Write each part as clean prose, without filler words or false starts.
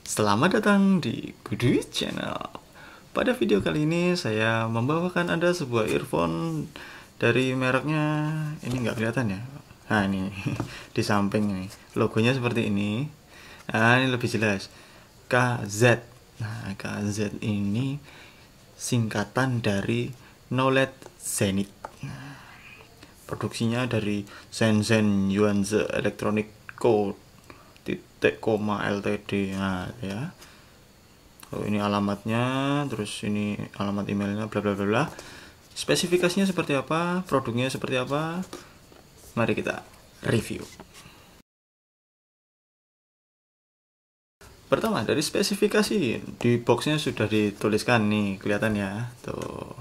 Selamat datang di Goodwitch Channel. Pada video kali ini saya membawakan Anda sebuah earphone dari mereknya, ini nggak kelihatan ya. Nah ini di samping ini logonya seperti ini. Nah ini lebih jelas, KZ. Nah KZ ini singkatan dari Knowledge Zenith. Nah, produksinya dari Shenzhen Yuanze Electronic Co. Ltd. Nah ya, ini alamatnya, terus ini alamat emailnya, bla bla bla bla. Spesifikasinya seperti apa, produknya seperti apa, mari kita review. Pertama, dari spesifikasi, di boxnya sudah dituliskan nih, kelihatan ya, tuh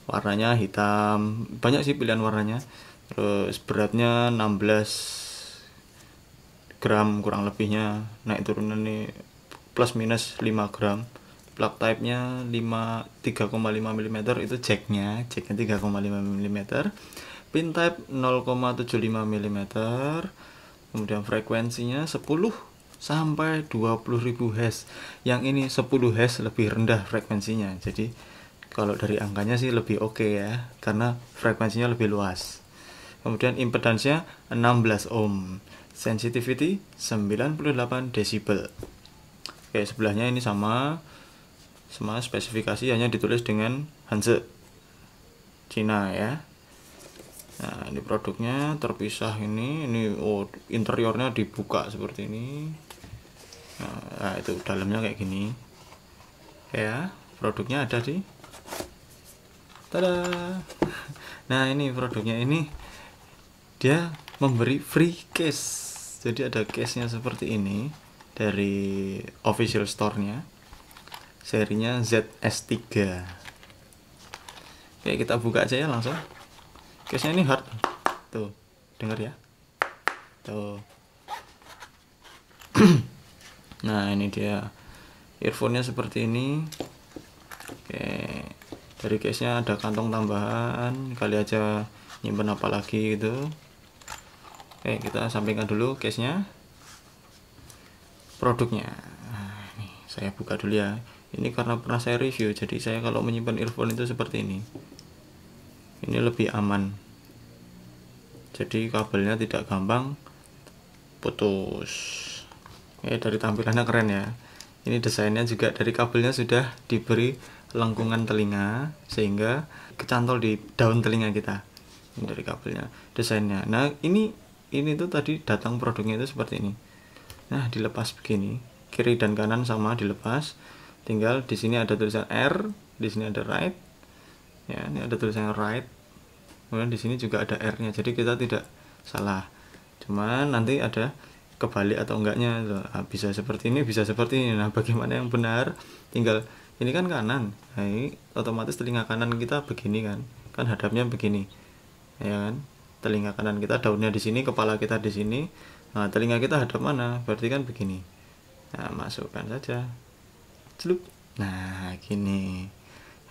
warnanya hitam, banyak sih pilihan warnanya. Terus beratnya 16 gram kurang lebihnya, naik turunan nih plus minus 5 gram. Plug type nya 3,5 mm, itu jacknya 3,5 mm. Pin type 0,75 mm. Kemudian frekuensinya 10 sampai 20.000 Hz. Yang ini 10 Hz lebih rendah frekuensinya, jadi kalau dari angkanya sih lebih oke ya, karena frekuensinya lebih luas. Kemudian impedansnya 16 ohm, sensitivity 98 decibel. Oke, sebelahnya ini sama spesifikasi, hanya ditulis dengan Hanse Cina ya. Nah, ini produknya terpisah ini interiornya dibuka seperti ini. Nah, itu dalamnya kayak gini. Ya, produknya ada di tada. Nah, ini produknya ini dia memberi free case. Jadi ada case-nya seperti ini dari official store-nya. Serinya ZS3. Oke, kita buka aja ya langsung. Case-nya ini hard. Tuh, dengar ya. Tuh. Nah, ini dia earphone-nya seperti ini. Oke. Dari case-nya ada kantong tambahan, kali aja nyimpen apa lagi gitu. Oke, kita sampingkan dulu case-nya. Produknya, nah, ini saya buka dulu ya. Ini karena pernah saya review, jadi saya kalau menyimpan earphone itu seperti ini. Ini lebih aman. Jadi kabelnya tidak gampang putus. Oke, dari tampilannya keren ya. Ini desainnya juga dari kabelnya sudah diberi lengkungan telinga sehingga kecantol di daun telinga kita. Ini dari kabelnya, desainnya. Nah, ini tuh tadi datang produknya itu seperti ini. Nah, dilepas begini, kiri dan kanan sama dilepas. Tinggal di sini ada tulisan R, di sini ada right. Ya, ini ada tulisan right. Kemudian di sini juga ada R-nya. Jadi kita tidak salah. Cuman nanti ada kebalik atau enggaknya. Nah, bisa seperti ini, bisa seperti ini. Nah, bagaimana yang benar? Tinggal ini kan kanan. Nah, ini otomatis telinga kanan kita begini kan. Kan hadapnya begini. Ya kan? Telinga kanan kita daunnya di sini, kepala kita di sini. Nah, telinga kita hadap mana? Berarti kan begini. Nah, masukkan saja. Celup. Nah, gini.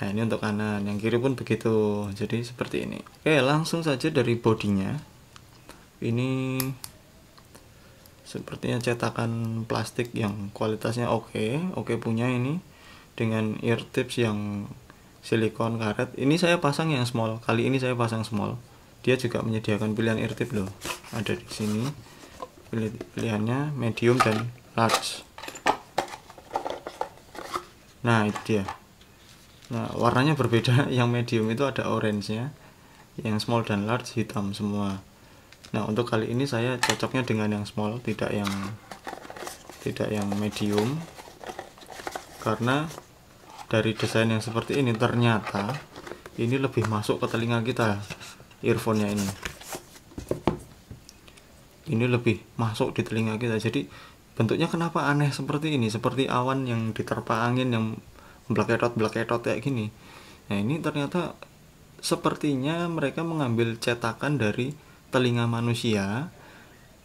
Nah, ini untuk kanan, yang kiri pun begitu. Jadi seperti ini. Oke, langsung saja dari bodinya. Ini sepertinya cetakan plastik yang kualitasnya oke punya ini, dengan ear tips yang silikon karet. Ini saya pasang yang small. Kali ini saya pasang small. Dia juga menyediakan pilihan ear tip loh. Ada di sini. Pilihannya medium dan large. Nah, itu dia. Nah, warnanya berbeda. Yang medium itu ada orange-nya. Yang small dan large hitam semua. Nah, untuk kali ini saya cocoknya dengan yang small, tidak yang medium. Karena dari desain yang seperti ini ternyata ini lebih masuk ke telinga kita. Earphone-nya ini lebih masuk di telinga kita. Jadi bentuknya kenapa aneh seperti ini, seperti awan yang diterpa angin yang blaketot kayak gini. Nah, ini ternyata sepertinya mereka mengambil cetakan dari telinga manusia,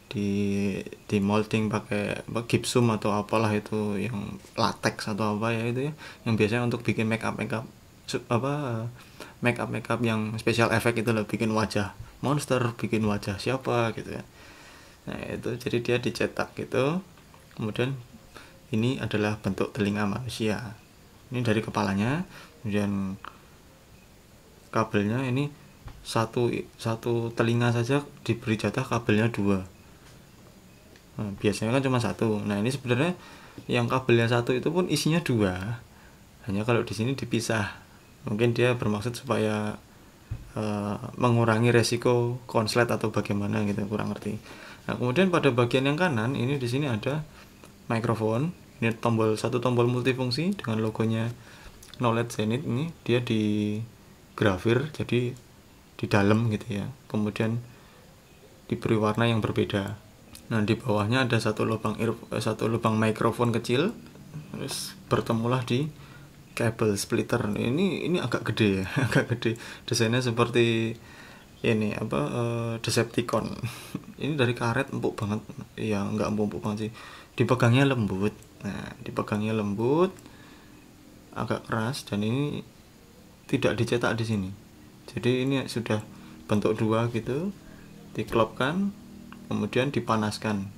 di molding pakai gipsum atau apalah itu, yang latex atau apa ya itu ya, yang biasanya untuk bikin make up yang special effect itu loh, bikin wajah monster, bikin wajah siapa gitu ya. Nah itu jadi dia dicetak gitu, kemudian ini adalah bentuk telinga manusia, ini dari kepalanya, kemudian kabelnya ini satu telinga saja diberi jatah kabelnya 2. Nah, biasanya kan cuma 1. Nah ini sebenarnya yang kabelnya 1 itu pun isinya 2, hanya kalau di sini dipisah. Mungkin dia bermaksud supaya mengurangi resiko konslet atau bagaimana gitu, kurang ngerti. Nah kemudian pada bagian yang kanan ini di sini ada mikrofon. Ini satu tombol multifungsi dengan logonya Knowledge Zenith. Ini dia di grafir jadi di dalam gitu ya, kemudian diberi warna yang berbeda. Nah di bawahnya ada satu lubang mikrofon kecil, terus bertemulah di kabel splitter. Ini agak gede ya, agak gede. Desainnya seperti ini Decepticon. Ini dari karet empuk banget. Ya nggak empuk banget sih. Dipegangnya lembut. Nah dipegangnya lembut, agak keras, dan ini tidak dicetak di sini. Jadi ini sudah bentuk 2 gitu, diklopkan, kemudian dipanaskan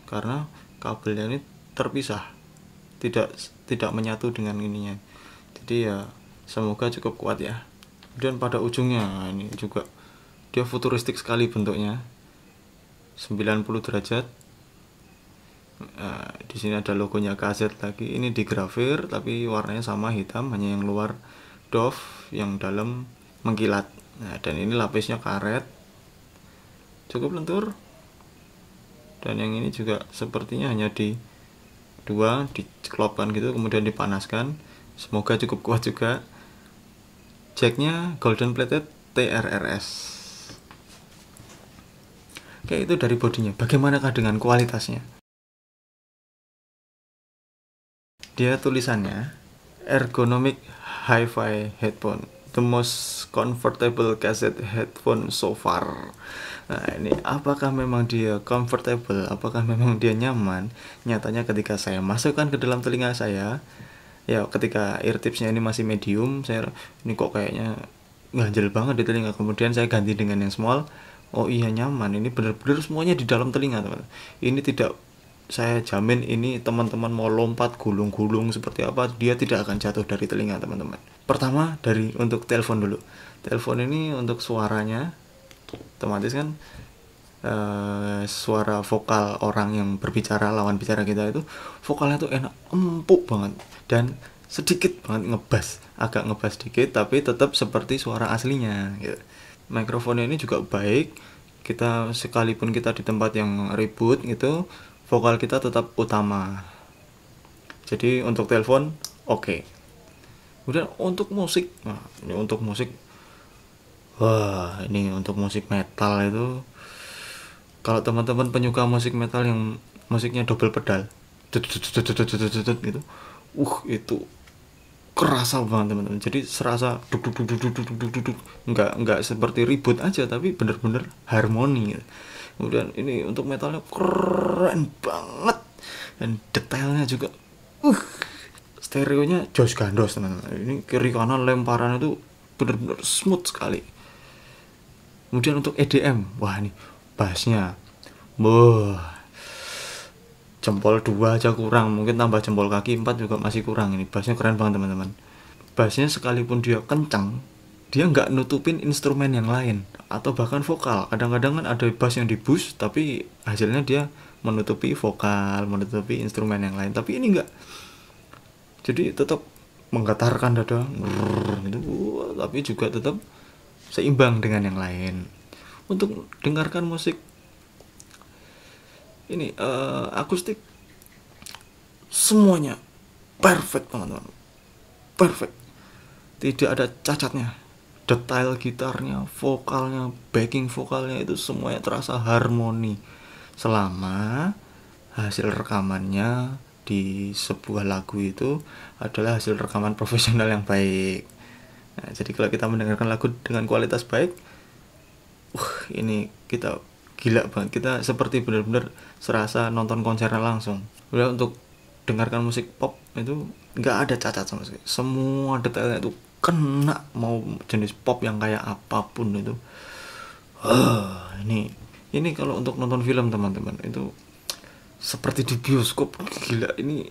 karena kabelnya ini terpisah, tidak menyatu dengan ininya. Jadi ya semoga cukup kuat ya. Kemudian pada ujungnya ini juga dia futuristik sekali bentuknya, 90 derajat. Nah, di sini ada logonya KZ lagi. Ini digrafir tapi warnanya sama, hitam, hanya yang luar doff, yang dalam mengkilat. Nah, dan ini lapisnya karet, cukup lentur. Dan yang ini juga sepertinya hanya diklopkan gitu, kemudian dipanaskan. Semoga cukup kuat juga. Jacknya golden plated TRRS. Oke, itu dari bodinya. Bagaimanakah dengan kualitasnya? Dia tulisannya ergonomic hi-fi headphone, the most comfortable cassette headphone so far. Nah ini apakah memang dia comfortable, apakah memang dia nyaman? Nyatanya ketika saya masukkan ke dalam telinga saya, ya ketika ear tipsnya ini masih medium, ini kok kayaknya ganjel banget di telinga. Kemudian saya ganti dengan yang small. Oh iya, nyaman. Ini benar-benar semuanya di dalam telinga, teman. Ini tidak, saya jamin ini teman-teman mau lompat gulung-gulung seperti apa, dia tidak akan jatuh dari telinga, teman-teman. Pertama untuk telepon dulu. Telepon ini untuk suaranya otomatis kan suara vokal orang yang berbicara, lawan bicara kita itu vokalnya tuh enak, empuk banget, dan sedikit banget agak ngebas dikit, tapi tetap seperti suara aslinya gitu. Mikrofonnya ini juga baik, sekalipun kita di tempat yang ribut gitu, vokal kita tetap utama. Jadi untuk telepon oke. Kemudian untuk musik, ini untuk musik, ini untuk musik metal itu, kalau teman-teman penyuka musik metal yang musiknya double pedal gitu, itu kerasa banget, teman-teman. Jadi serasa duk, nggak seperti ribut aja, tapi bener-bener harmoni gitu. Kemudian ini untuk metalnya keren banget, dan detailnya juga stereonya jos gandos, teman-teman. Ini kiri kanan lemparan itu bener-bener smooth sekali. Kemudian untuk EDM, wah ini bassnya, jempol 2 aja kurang, mungkin tambah jempol kaki 4 juga masih kurang. Ini bassnya keren banget, teman-teman. Bassnya sekalipun dia kencang, dia nggak nutupin instrumen yang lain atau bahkan vokal. Kadang-kadang kan ada bass yang di boost tapi hasilnya dia menutupi vokal, menutupi instrumen yang lain. Tapi ini nggak, jadi tetap menggetarkan dada gitu, tapi juga tetap seimbang dengan yang lain. Untuk dengarkan musik ini akustik, semuanya perfect, teman-teman. Perfect, tidak ada cacatnya. Detail gitarnya, vokalnya, backing vokalnya itu semuanya terasa harmoni selama hasil rekamannya di sebuah lagu itu adalah hasil rekaman profesional yang baik. Nah, jadi kalau kita mendengarkan lagu dengan kualitas baik, ini kita gila banget, kita seperti benar-benar serasa nonton konsernya langsung. Udah, untuk dengarkan musik pop itu nggak ada cacat sama sekali, semua detailnya itu kena, mau jenis pop yang kayak apapun itu Ini kalau untuk nonton film teman-teman itu seperti di bioskop, gila. Ini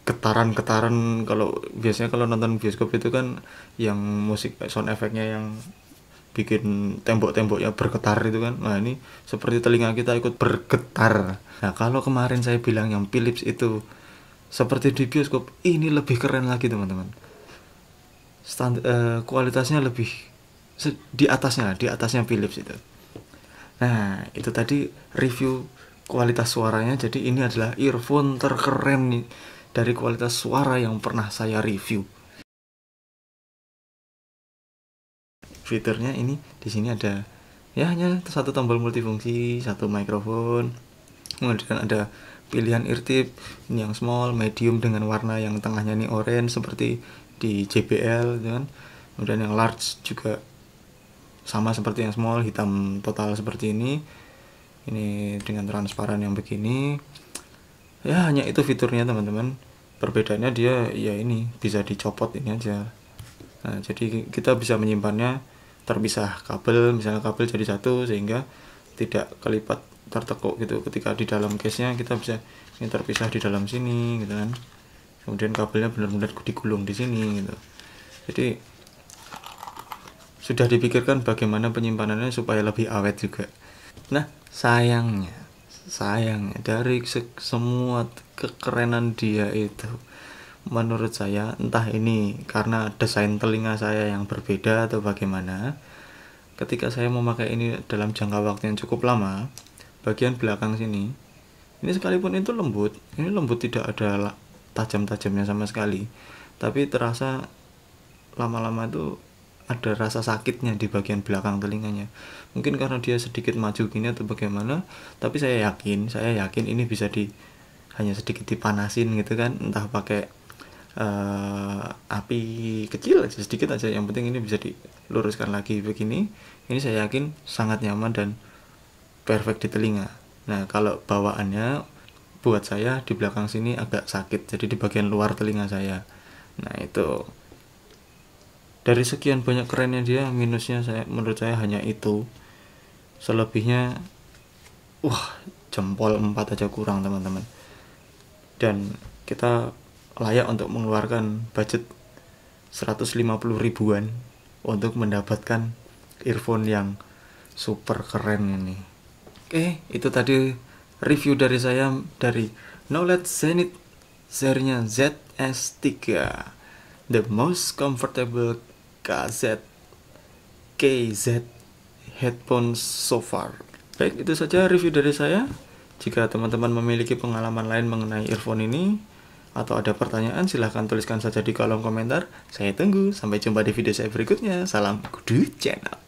getaran-getaran. Kalau biasanya kalau nonton bioskop itu kan yang musik sound effectnya yang bikin tembok-temboknya bergetar itu kan. Nah ini seperti telinga kita ikut bergetar. Nah kalau kemarin saya bilang yang Philips itu seperti di bioskop, ini lebih keren lagi teman-teman. Kualitasnya lebih di atasnya Philips itu. Nah itu tadi review kualitas suaranya. Jadi ini adalah earphone terkeren nih dari kualitas suara yang pernah saya review. Fiturnya ini di sini ada ya hanya satu tombol multifungsi, satu mikrofon, kemudian ada pilihan ear tip ini yang small, medium dengan warna yang tengahnya ini orange seperti di JBL gitu kan. Kemudian yang large juga sama seperti yang small, hitam total seperti ini dengan transparan yang begini. Ya hanya itu fiturnya teman-teman. Perbedaannya dia ya ini bisa dicopot ini aja. Nah jadi kita bisa menyimpannya terpisah kabel, misalnya kabel jadi satu sehingga tidak kelipat tertekuk gitu. Ketika di dalam case nya kita bisa ini terpisah di dalam sini gitu kan. Kemudian kabelnya benar-benar digulung di sini gitu. Jadi sudah dipikirkan bagaimana penyimpanannya supaya lebih awet juga. Nah sayangnya dari semua kekerenan dia itu, menurut saya entah ini karena desain telinga saya yang berbeda atau bagaimana, ketika saya memakai ini dalam jangka waktu yang cukup lama, bagian belakang sini ini sekalipun itu lembut, ini lembut tidak ada tajam-tajamnya sama sekali, tapi terasa lama-lama itu ada rasa sakitnya di bagian belakang telinganya. Mungkin karena dia sedikit maju gini atau bagaimana, tapi saya yakin ini bisa hanya sedikit dipanasin gitu kan, entah pakai api kecil aja, sedikit aja, yang penting ini bisa diluruskan lagi begini. Ini saya yakin sangat nyaman dan perfect di telinga. Nah kalau bawaannya buat saya di belakang sini agak sakit, jadi di bagian luar telinga saya. Nah itu dari sekian banyak kerennya dia, minusnya menurut saya hanya itu. Selebihnya jempol 4 aja kurang teman-teman. Dan kita layak untuk mengeluarkan budget 150 ribuan untuk mendapatkan earphone yang super keren ini. Oke, itu tadi review dari saya dari Knowledge Zenith serinya ZS3, the most comfortable KZ headphones so far. Baik, itu saja review dari saya. Jika teman-teman memiliki pengalaman lain mengenai earphone ini atau ada pertanyaan, silahkan tuliskan saja di kolom komentar. Saya tunggu. Sampai jumpa di video saya berikutnya. Salam Kudu Channel.